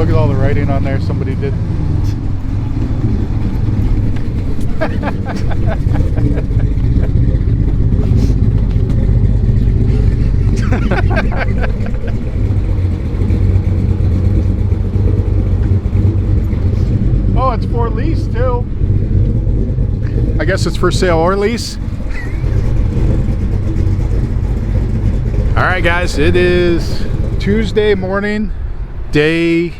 Look at all the writing on there somebody did. Oh, it's for lease too. I guess it's for sale or lease. All right, guys, it is Tuesday morning, day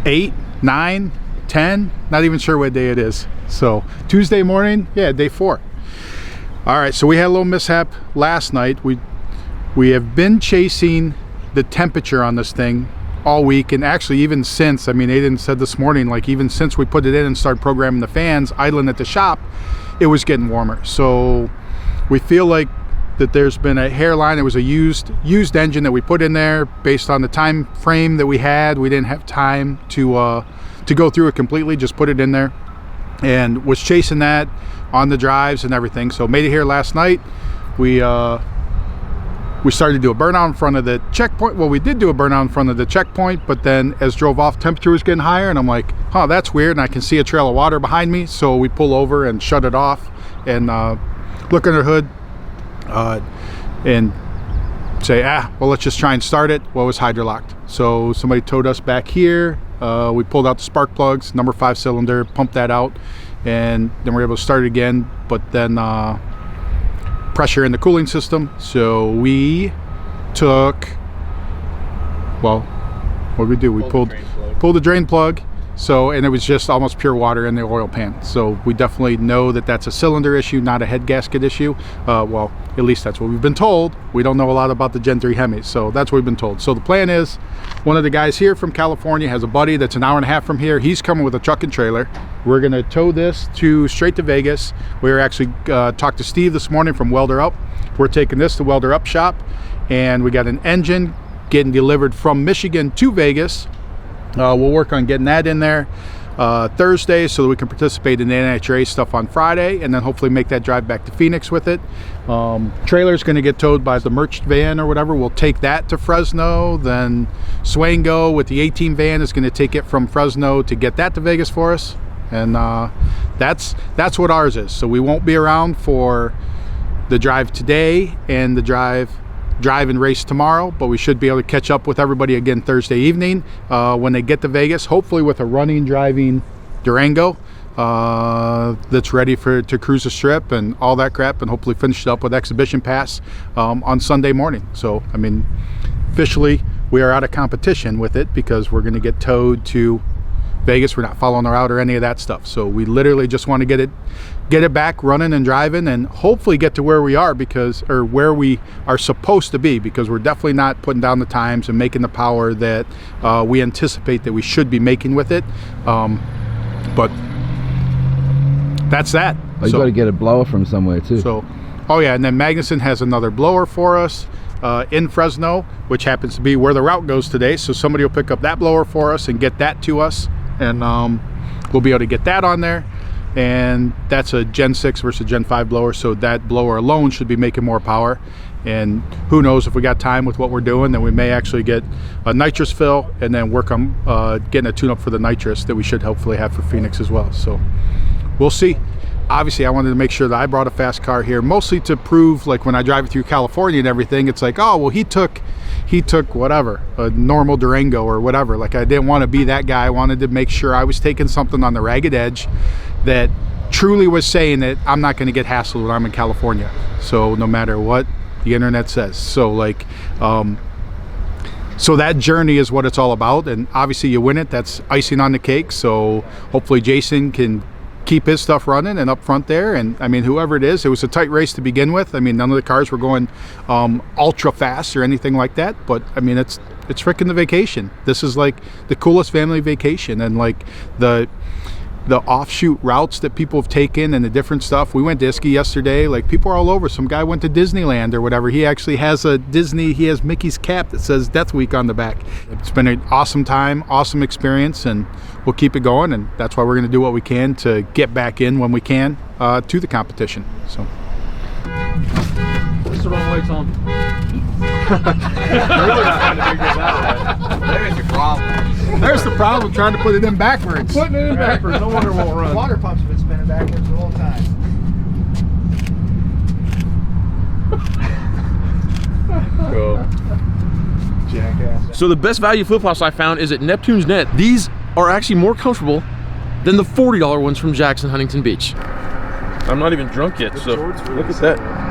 8, 9, 10, not even sure what day it is. So Tuesday morning, yeah, day 4. All right, so we had a little mishap last night. We have been chasing the temperature on this thing all week, and actually even since, I mean, Aiden said this morning, like even since we put it in and started programming the fans idling at the shop, it was getting warmer. So we feel like that there's been a hairline. It was a used engine that we put in there based on the time frame that we had. We didn't have time to go through it completely, just put it in there, and was chasing that on the drives and everything. So made it here last night. We started to do a burnout in front of the checkpoint. Well, we did do a burnout in front of the checkpoint, but then as drove off, temperature was getting higher, and I'm like, oh, that's weird, and I can see a trail of water behind me. So we pull over and shut it off and look under the hood and say, well, let's just try and start it. Well, it was hydrolocked. So somebody towed us back here. We pulled out the spark plugs, number 5 cylinder, pumped that out, and then we were able to start it again. But then pressure in the cooling system. So we took, well, what did we do? We pulled the drain plug. So, and it was just almost pure water in the oil pan. So we definitely know that that's a cylinder issue, not a head gasket issue. Well, at least that's what we've been told. We don't know a lot about the Gen 3 Hemis, so that's what we've been told. So the plan is, one of the guys here from California has a buddy that's an hour and a half from here. He's coming with a truck and trailer. We're gonna tow this straight to Vegas. We were actually talked to Steve this morning from Welder Up. We're taking this to Welder Up shop, and we got an engine getting delivered from Michigan to Vegas. We'll work on getting that in there Thursday so that we can participate in the NHRA stuff on Friday, and then hopefully make that drive back to Phoenix with it. Trailer's going to get towed by the merch van or whatever. We'll take that to Fresno. Then Swango with the 18 van is going to take it from Fresno to get that to Vegas for us. And that's what ours is. So we won't be around for the drive today and the drive and race tomorrow, but we should be able to catch up with everybody again Thursday evening when they get to Vegas, hopefully with a running, driving Durango that's ready to cruise the strip and all that crap, and hopefully finish it up with exhibition pass on Sunday morning. So, I mean, officially we are out of competition with it because we're going to get towed to Vegas. We're not following the route or any of that stuff. So we literally just want to get it back running and driving, and hopefully get to where we are where we are supposed to be, because we're definitely not putting down the times and making the power that we anticipate that we should be making with it. But that's that. Oh, you got to get a blower from somewhere too. So, oh yeah, and then Magnuson has another blower for us in Fresno, which happens to be where the route goes today. So somebody will pick up that blower for us and get that to us, and we'll be able to get that on there. And that's a Gen 6 versus Gen 5 blower, so that blower alone should be making more power. And who knows, if we got time with what we're doing, then we may actually get a nitrous fill and then work on getting a tune-up for the nitrous that we should hopefully have for Phoenix as well. So we'll see. Obviously, I wanted to make sure that I brought a fast car here, mostly to prove, like when I drive it through California and everything, it's like, oh, well, he took whatever, a normal Durango or whatever. Like, I didn't want to be that guy. I wanted to make sure I was taking something on the ragged edge that truly was saying that I'm not going to get hassled when I'm in California. So no matter what the internet says. So like, so that journey is what it's all about. And obviously you win it, that's icing on the cake. So hopefully Jason can keep his stuff running and up front there. And I mean, whoever it is, it was a tight race to begin with. I mean, none of the cars were going ultra fast or anything like that, but I mean, it's freaking the vacation. This is like the coolest family vacation, and like the offshoot routes that people have taken and the different stuff. We went to Iski yesterday, like people are all over. Some guy went to Disneyland or whatever. He actually has he has Mickey's cap that says Death Week on the back. It's been an awesome time, awesome experience, and we'll keep it going, and that's why we're going to do what we can to get back in when we can to the competition. So the wrong way, Tom. There's your problem. There's the problem, trying to put it in backwards. Putting it in backwards, no wonder it won't run. Water pumps have been spinning backwards the whole time. Cool. Jackass. So the best value flip-flops I found is at Neptune's Net. These are actually more comfortable than the $40 ones from Jackson Huntington Beach. I'm not even drunk yet, so look at that.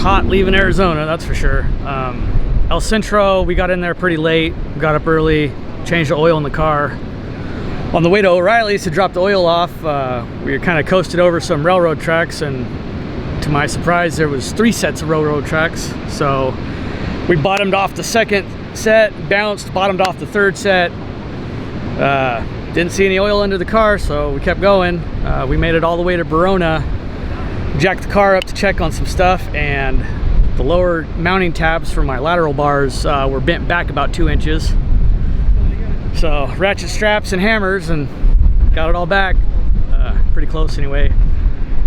Hot leaving Arizona, that's for sure. El Centro, we got in there pretty late, got up early, changed the oil in the car. On the way to O'Reilly's to drop the oil off, we kind of coasted over some railroad tracks, and to my surprise there was 3 sets of railroad tracks. So we bottomed off the second set, bounced, bottomed off the third set. Didn't see any oil under the car, so we kept going. We made it all the way to Verona, jacked the car up to check on some stuff, and the lower mounting tabs for my lateral bars were bent back about 2 inches. So ratchet straps and hammers, and got it all back, pretty close anyway.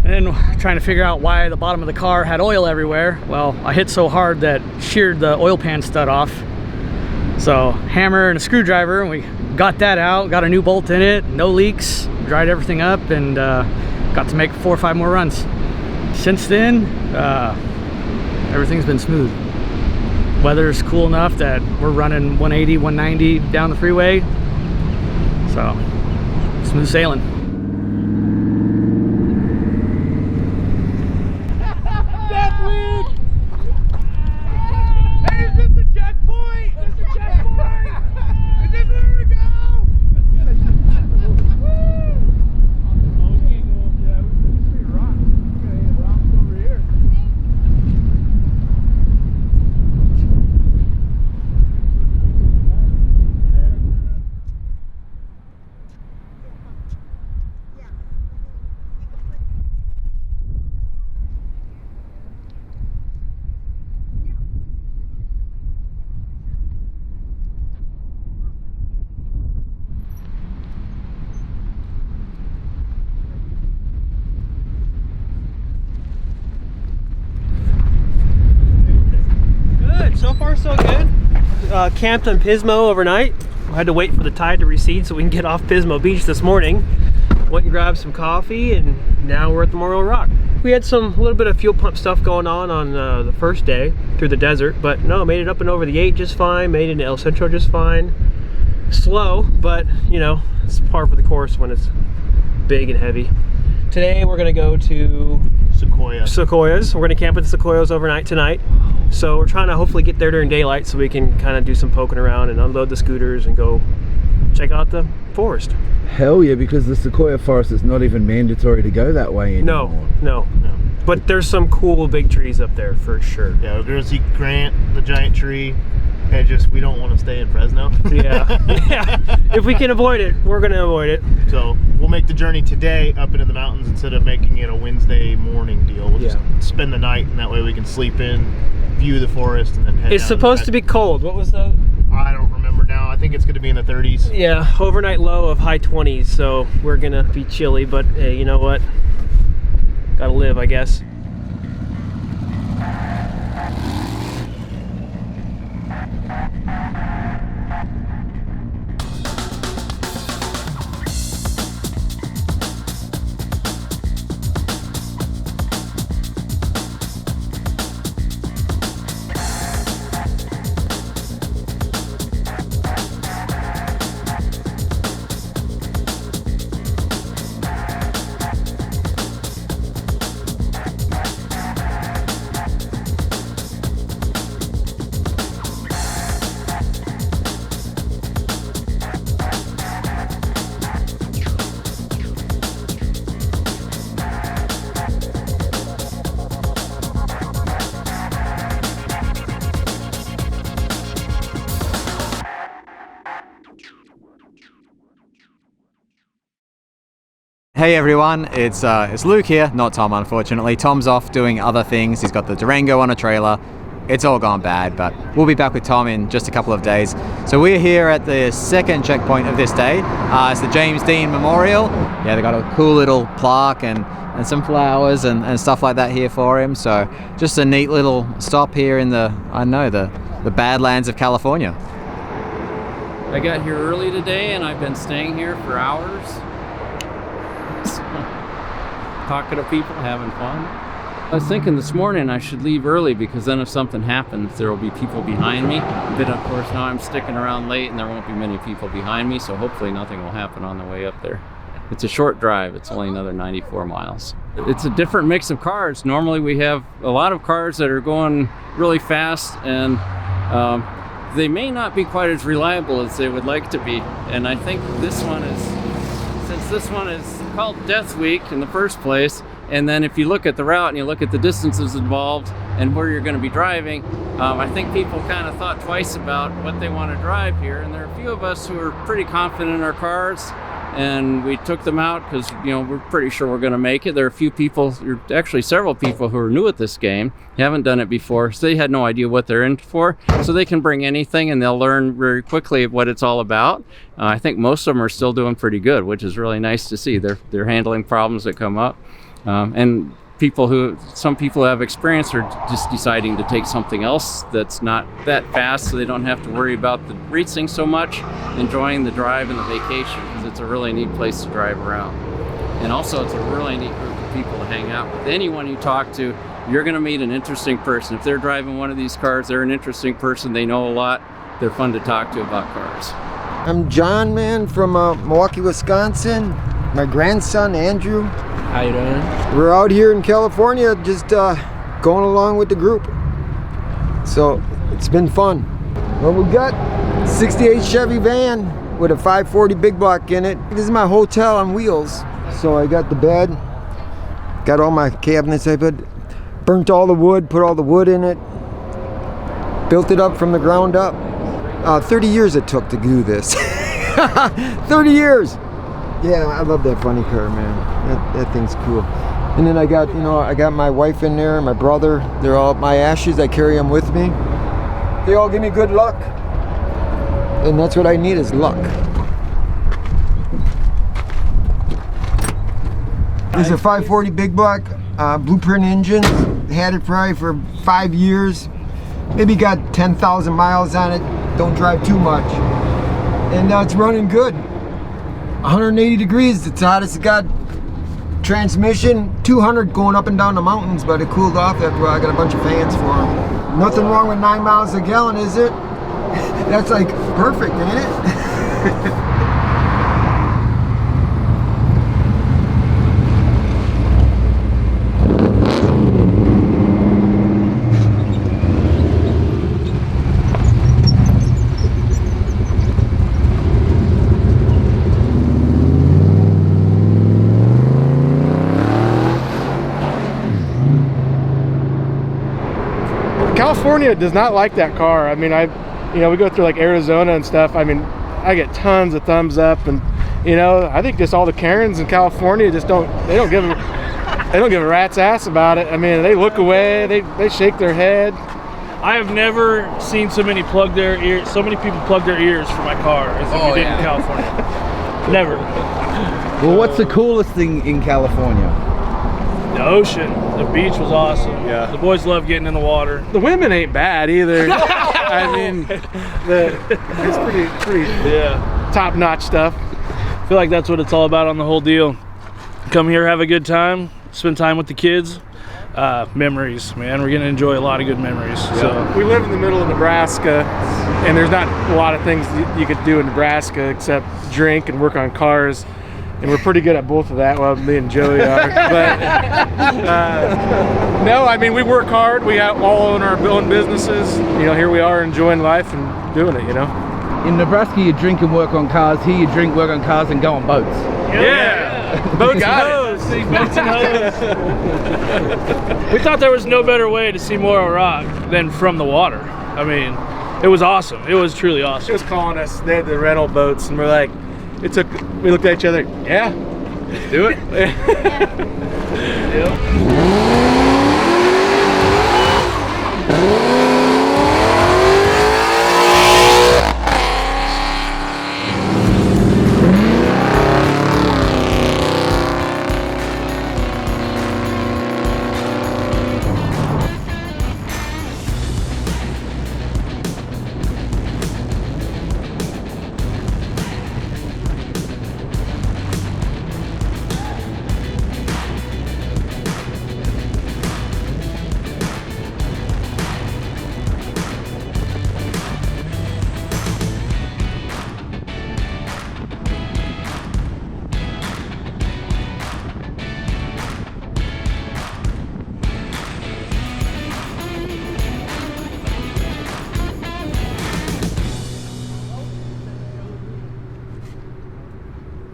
And then trying to figure out why the bottom of the car had oil everywhere. Well, I hit so hard that sheared the oil pan stud off. So hammer and a screwdriver, and we got that out, got a new bolt in it, no leaks, dried everything up, and got to make 4 or 5 more runs. Since then, everything's been smooth. Weather's cool enough that we're running 180, 190 down the freeway. So, smooth sailing. Death Week! Hey, is this the checkpoint? Is this the checkpoint? Is this where we go? So far so good. Camped on Pismo overnight. I had to wait for the tide to recede so we can get off Pismo Beach this morning. Went and grabbed some coffee, and now we're at the Morro Rock. We had a little bit of fuel pump stuff going on the first day through the desert, but no, made it up and over the 8 just fine, made it into El Centro just fine. slow, but you know, it's par for the course when it's big and heavy. Today we're gonna go to Sequoias. We're gonna camp at the Sequoias overnight tonight. So we're trying to hopefully get there during daylight so we can kind of do some poking around and unload the scooters and go check out the forest. Hell yeah, because the Sequoia Forest is not even mandatory to go that way anymore. No. But there's some cool big trees up there for sure. Yeah, we're gonna see Grant, the giant tree, and just we don't want to stay in Fresno. Yeah. If we can avoid it, we're gonna avoid it. So we'll make the journey today up into the mountains instead of making it a Wednesday morning deal. We'll just spend the night, and that way we can sleep in, view the forest, and then head It's down supposed to be cold. What was the? I don't remember now. I think it's gonna be in the 30s. Yeah, overnight low of high 20s, so we're gonna be chilly, but hey, you know what? Gotta live, I guess. Hey everyone, it's Luke here, not Tom unfortunately. Tom's off doing other things. He's got the Durango on a trailer. It's all gone bad, but we'll be back with Tom in just a couple of days. So we're here at the second checkpoint of this day. It's the James Dean Memorial. Yeah, they got a cool little plaque and some flowers and stuff like that here for him. So just a neat little stop here in the Badlands of California. I got here early today and I've been staying here for hours. Talking to people, having fun. I was thinking this morning I should leave early because then if something happens, there will be people behind me. But of course now I'm sticking around late and there won't be many people behind me, so hopefully nothing will happen on the way up there. It's a short drive, it's only another 94 miles. It's a different mix of cars. Normally we have a lot of cars that are going really fast and they may not be quite as reliable as they would like to be. And I think this one is, since this one is called Death Week in the first place, and then if you look at the route and you look at the distances involved and where you're going to be driving, I think people kind of thought twice about what they want to drive here. And there are a few of us who are pretty confident in our cars, and we took them out because, you know, we're pretty sure we're going to make it. There are a few people, actually several people who are new at this game, haven't done it before, so they had no idea what they're in for. So they can bring anything and they'll learn very quickly what it's all about. I think most of them are still doing pretty good, which is really nice to see. They're handling problems that come up. And some people who have experience are just deciding to take something else that's not that fast so they don't have to worry about the racing so much, enjoying the drive and the vacation, because it's a really neat place to drive around. And also it's a really neat group of people to hang out with. Anyone you talk to, you're going to meet an interesting person. If they're driving one of these cars, they're an interesting person. They know a lot. They're fun to talk to about cars. I'm John, man, from Milwaukee, Wisconsin. My grandson, Andrew. How you doing? We're out here in California just going along with the group. So it's been fun. Well, we got 68 Chevy van with a 540 big block in it. This is my hotel on wheels. So I got the bed, got all my cabinets. I burnt all the wood, put all the wood in it, built it up from the ground up. 30 years it took to do this. 30 years. Yeah, I love that funny car, man. That thing's cool. And then I got my wife in there, my brother. They're all my ashes. I carry them with me. They all give me good luck. And that's what I need is luck. It's a 540 big block, blueprint engine. Had it probably for 5 years. Maybe got 10,000 miles on it. Don't drive too much. And it's running good. 180 degrees, it's hottest it got. Transmission, 200 going up and down the mountains, but it cooled off after I got a bunch of fans for them. Nothing wrong with 9 miles a gallon, is it? That's like perfect, ain't it? California does not like that car. I mean, we go through like Arizona and stuff. I mean, I get tons of thumbs up, and I think just all the Karens in California just don't give a rat's ass about it. I mean, they look away, they shake their head. I have never seen so many people plug their ears for my car as we did in California. Never. Well, what's the coolest thing in California? The ocean. The beach was awesome. Yeah. The boys love getting in the water. The women ain't bad either. I mean, it's pretty top-notch stuff. I feel like that's what it's all about on the whole deal. Come here, have a good time, spend time with the kids. Memories, man. We're gonna enjoy a lot of good memories. Yeah. So we live in the middle of Nebraska, and there's not a lot of things you could do in Nebraska except drink and work on cars. And we're pretty good at both of that. Well, me and Joey are. But no, I mean, we work hard. We all own our own businesses. Here we are enjoying life and doing it. In Nebraska, you drink and work on cars. Here, you drink, work on cars, and go on boats. Yeah. Boats and hoes. Boats and hoes. We thought there was no better way to see Morro Rock than from the water. I mean, it was awesome. It was truly awesome. She was calling us. They had the rental boats, and we're like, we looked at each other. Yeah, let's do it. Yep.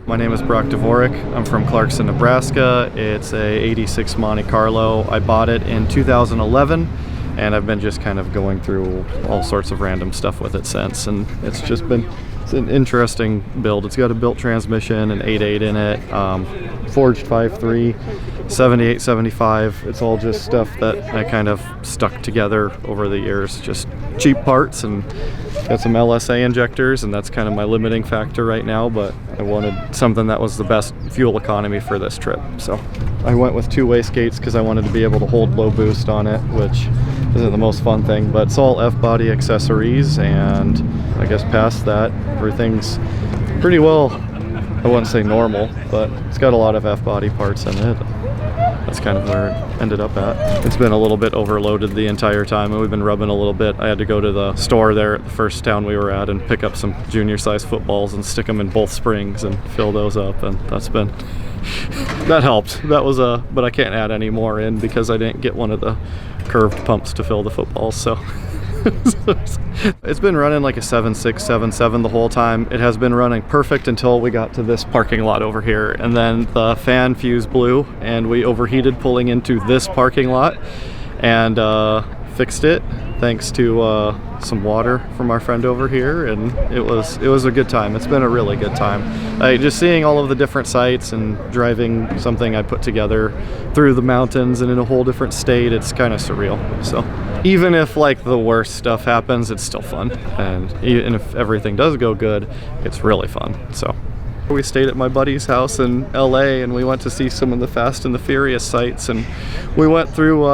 My name is Brock Dvorak. I'm from Clarkson, Nebraska. It's a 86 Monte Carlo. I bought it in 2011 and I've been just kind of going through all sorts of random stuff with it since, and it's an interesting build. It's got a built transmission, an 8.8 in it, forged 5.3, 7875. It's all just stuff that I kind of stuck together over the years, just cheap parts, and got some LSA injectors, and that's kind of my limiting factor right now, but I wanted something that was the best fuel economy for this trip. So I went with two wastegates because I wanted to be able to hold low boost on it, which isn't the most fun thing, but it's all F-body accessories, and I guess past that, everything's pretty well, I wouldn't say normal, but it's got a lot of F-body parts in it. That's kind of where it ended up at. It's been a little bit overloaded the entire time, and we've been rubbing a little bit. I had to go to the store there at the first town we were at and pick up some junior size footballs and stick them in both springs and fill those up, and that helped. That was but I can't add any more in because I didn't get one of the curved pumps to fill the footballs, so. It's been running like a 7.6, 7.7 the whole time. It has been running perfect until we got to this parking lot over here, and then the fan fuse blew and we overheated pulling into this parking lot, and fixed it thanks to some water from our friend over here, and it was a good time. It's been a really good time. Just seeing all of the different sites and driving something I put together through the mountains and in a whole different state, it's kind of surreal. So even if like the worst stuff happens, it's still fun, and even if everything does go good, it's really fun. So we stayed at my buddy's house in LA, and we went to see some of the Fast and the Furious sites, and we went through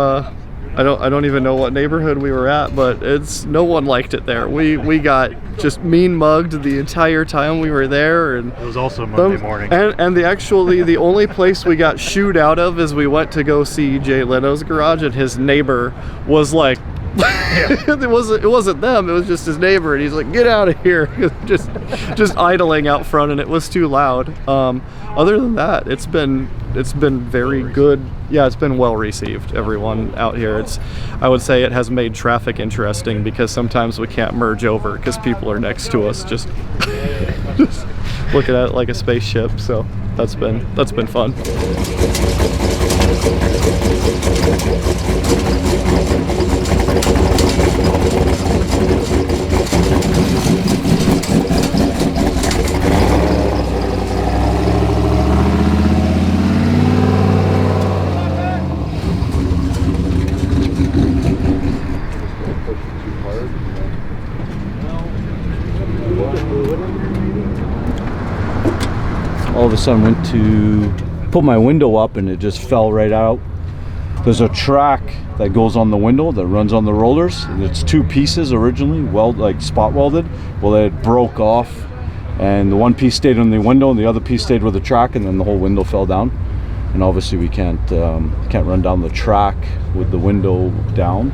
I don't even know what neighborhood we were at, but no one liked it there. We got just mean mugged the entire time we were there, and it was also Monday morning. And the only place we got shooed out of is we went to go see Jay Leno's garage, and his neighbor was like It wasn't them. It was just his neighbor, and he's like, "Get out of here!" just idling out front, and it was too loud. Other than that, it's been very good. Yeah, it's been well received. Everyone out here, I would say it has made traffic interesting because sometimes we can't merge over because people are next to us, just looking at it like a spaceship. So that's been fun. All of a sudden went to put my window up and it just fell right out. There's a track that goes on the window that runs on the rollers, and it's two pieces originally, like spot welded. Well, it broke off, and the one piece stayed on the window and the other piece stayed with the track, and then the whole window fell down. And obviously we can't run down the track with the window down.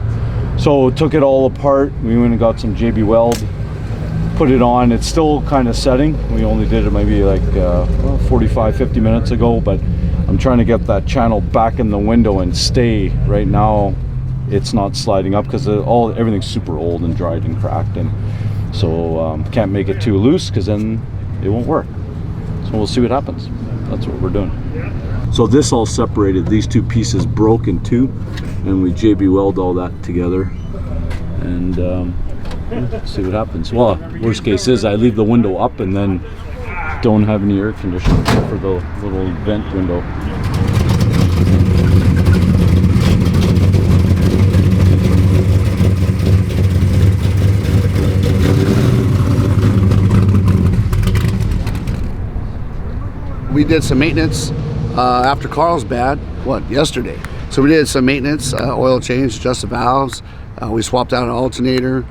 So took it all apart. We went and got some JB Weld, put it on. It's still kind of setting. We only did it maybe like 45-50 minutes ago, but I'm trying to get that channel back in the window and stay. Right now it's not sliding up because everything's super old and dried and cracked, and so can't make it too loose because then it won't work. So we'll see what happens. That's what we're doing. So this all separated. These two pieces broke in two, and we JB Weld all that together, and see what happens. Well, worst case is I leave the window up and then don't have any air conditioning except for the little vent window. We did some maintenance after Carlsbad, yesterday. So we did some maintenance, oil change, adjust the valves. We swapped out an alternator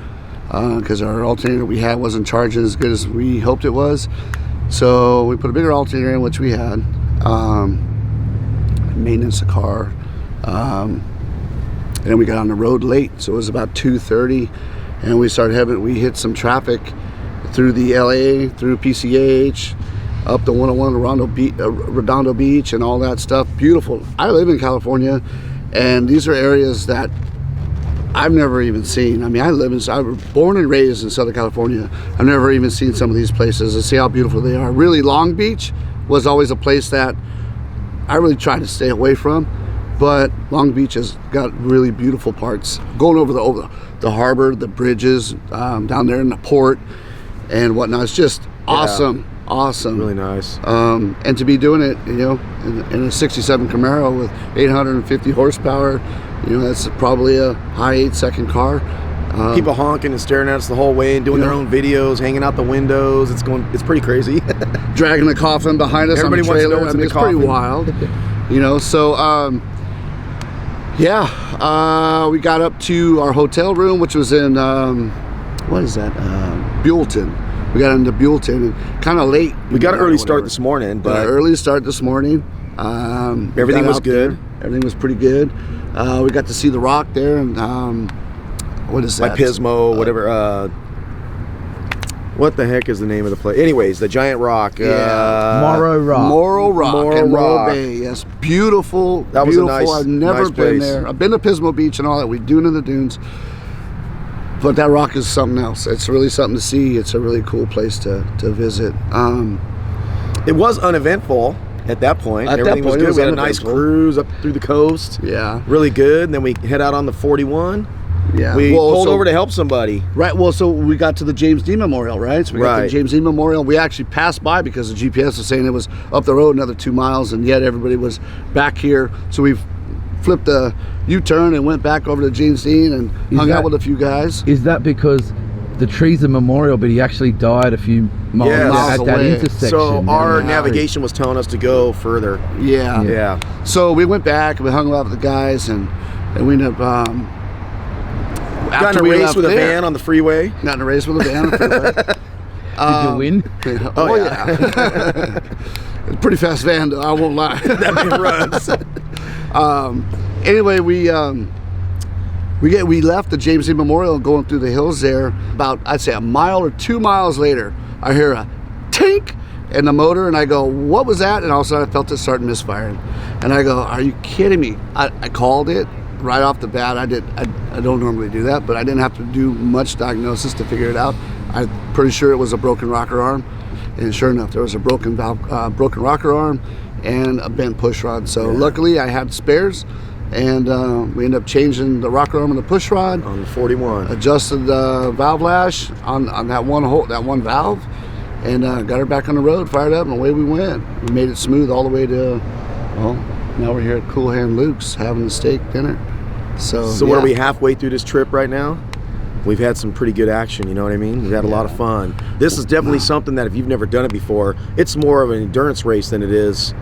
because our alternator we had wasn't charging as good as we hoped it was. So we put a bigger alternator in, which we had. Maintenance the car. And then we got on the road late, so it was about 2:30, and we hit some traffic through the LA, through PCH, up the 101 Redondo Beach and all that stuff. Beautiful. I live in California, and these are areas that I've never even seen. I mean, I was born and raised in Southern California. I've never even seen some of these places and see how beautiful they are. Really, Long Beach was always a place that I really tried to stay away from, but Long Beach has got really beautiful parts. Going over the harbor, the bridges, down there in the port and whatnot. It's just awesome. Awesome. Really nice. And to be doing it, in a 67 Camaro with 850 horsepower, that's probably a high 8-second car. People honking and staring at us the whole way and doing their own videos, hanging out the windows. It's pretty crazy. Dragging the coffin behind us. Everybody on the trailer. wants to know what's in the It's pretty wild. We got up to our hotel room, which was in Buellton. We got into Buellton and kind of late. We got an early start this morning, but Everything was good. Everything was pretty good. We got to see the Rock there, and what is that? Like Pismo, whatever. What the heck is the name of the place? Anyways, the giant rock. Morro Rock. Morro Rock and Morro Bay. Yes, beautiful. That was beautiful. a nice. I've never nice been place. there. I've been to Pismo Beach and all that. We're doing in the dunes. But that rock is something else. It's really something to see. It's a really cool place to visit. It was uneventful at that point. Everything was good. We had a nice cruise up through the coast. Yeah. Really good. And then we head out on the 41. Yeah. We pulled over to help somebody. Right. Well, so we got to the James Dean Memorial, right? So we got to the James Dean Memorial. We actually passed by because the GPS was saying it was up the road another 2 miles, and yet everybody was back here. So we flipped a U-turn and went back over to James Dean and hung out with a few guys. Is that because the tree's a memorial, but he actually died a few miles at that intersection? So our navigation was telling us to go further. Yeah. Yeah. So we went back and we hung out with the guys, and we ended up got in a race with a van on the freeway. Got in a race with a van on the freeway. Did you win? Oh yeah. It's a pretty fast van, though, I won't lie. That thing runs. Anyway, we We left the James E. Memorial going through the hills there. About, I'd say, a mile or 2 miles later, I hear a tink in the motor, and I go, what was that? And all of a sudden I felt it start misfiring. And I go, are you kidding me? I called it right off the bat. I don't normally do that, but I didn't have to do much diagnosis to figure it out. I'm pretty sure it was a broken rocker arm. And sure enough, there was a broken rocker arm and a bent push rod. So luckily I had spares, and we ended up changing the rocker arm and the push rod on the 41. Adjusted the valve lash on that one valve, and got her back on the road, fired up, and away we went. We made it smooth all the way to, well, now we're here at Cool Hand Luke's having the steak dinner. So what are we halfway through this trip right now? We've had some pretty good action, you know what I mean? We've had a lot of fun. This is definitely something that if you've never done it before, it's more of an endurance race than it is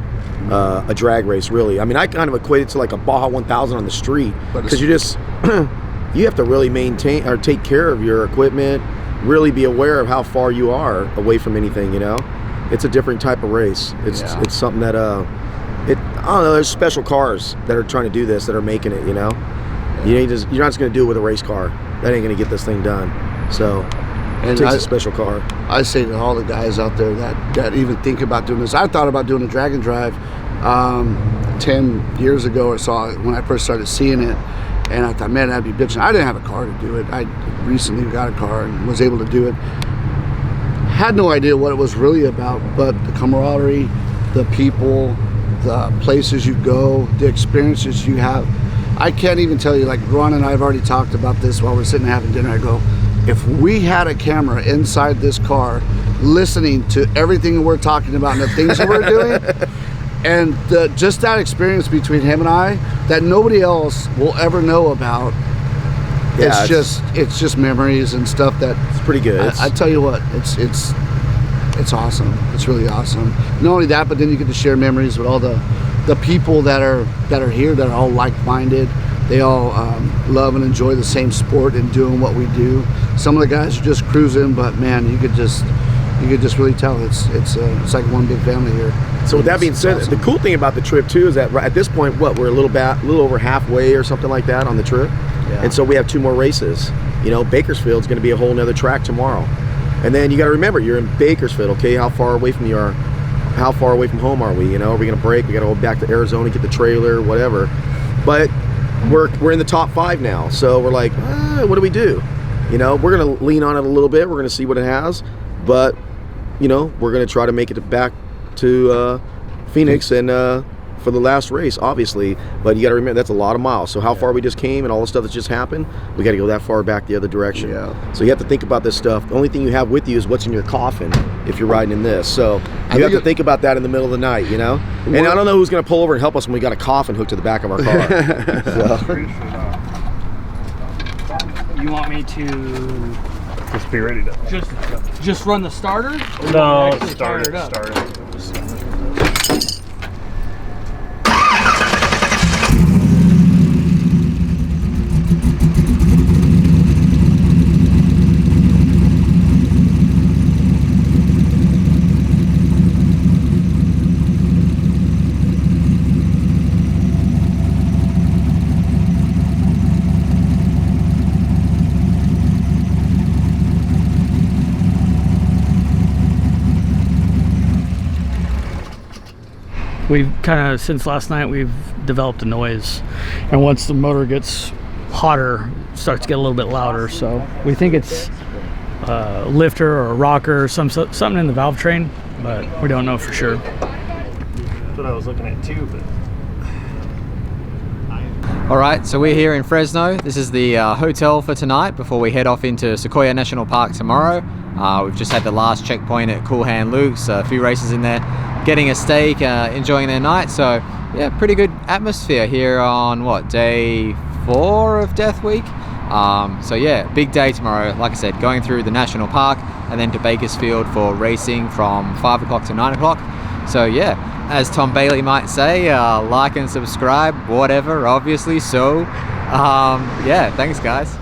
a drag race, really. I mean, I kind of equate it to like a Baja 1000 on the street, because you just, you have to really maintain or take care of your equipment, really be aware of how far you are away from anything, you know? It's a different type of race. It's something that, I don't know, there's special cars that are trying to do this, that are making it, you know? You're not just going to do it with a race car. That ain't going to get this thing done. So it takes a special car. I say to all the guys out there that even think about doing this, I thought about doing a drag and drive 10 years ago or so when I first started seeing it, and I thought, man, that'd be bitching. I didn't have a car to do it. I recently got a car and was able to do it. Had no idea what it was really about, but the camaraderie, the people, the places you go, the experiences you have. I can't even tell you, like Ron and I have already talked about this while we're sitting having dinner. I go, if we had a camera inside this car listening to everything we're talking about and the things that we're doing, and just that experience between him and I that nobody else will ever know about, it's just memories and stuff that it's pretty good. I tell you what, it's awesome. It's really awesome. Not only that, but then you get to share memories with all the people that are here, that are all like-minded. They all love and enjoy the same sport and doing what we do. Some of the guys are just cruising, but man, you could just really tell it's like one big family here. So with that being said, awesome. The cool thing about the trip too is that at this point, we're a little over halfway or something like that on the trip, and so we have 2 more races. You know, Bakersfield's going to be a whole nother track tomorrow, and then you got to remember you're in Bakersfield. Okay, how far away from home are we? You know, are we going to break? We got to go back to Arizona, get the trailer, whatever. But we're in the top 5 now, so we're like, what do we do? You know, we're going to lean on it a little bit. We're going to see what it has, but you know, we're going to try to make it back to Phoenix and for the last race, obviously. But you got to remember, that's a lot of miles. So how far we just came and all the stuff that just happened, we got to go that far back the other direction. So you have to think about this stuff. The only thing you have with you is what's in your coffin if you're riding in this. So you have to think about that in the middle of the night, you know? And I don't know who's going to pull over and help us when we got a coffin hooked to the back of our car. You want me to just be ready to just run the starter? No, start it. We've kind of, since last night, we've developed a noise, and once the motor gets hotter, it starts to get a little bit louder. So we think it's a lifter or a rocker or something in the valve train, but we don't know for sure. That's what I was looking at too. But all right, so we're here in Fresno. This is the hotel for tonight before we head off into Sequoia National Park tomorrow. We've just had the last checkpoint at Cool Hand Luke's, a few races in there, getting a steak, enjoying their night. So yeah, pretty good atmosphere here on day 4 of Death Week. So yeah, big day tomorrow. Like I said, going through the national park and then to Bakersfield for racing from 5 o'clock to 9 o'clock. So yeah, as Tom Bailey might say, like and subscribe, whatever, obviously. So yeah, thanks guys.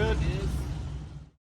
good?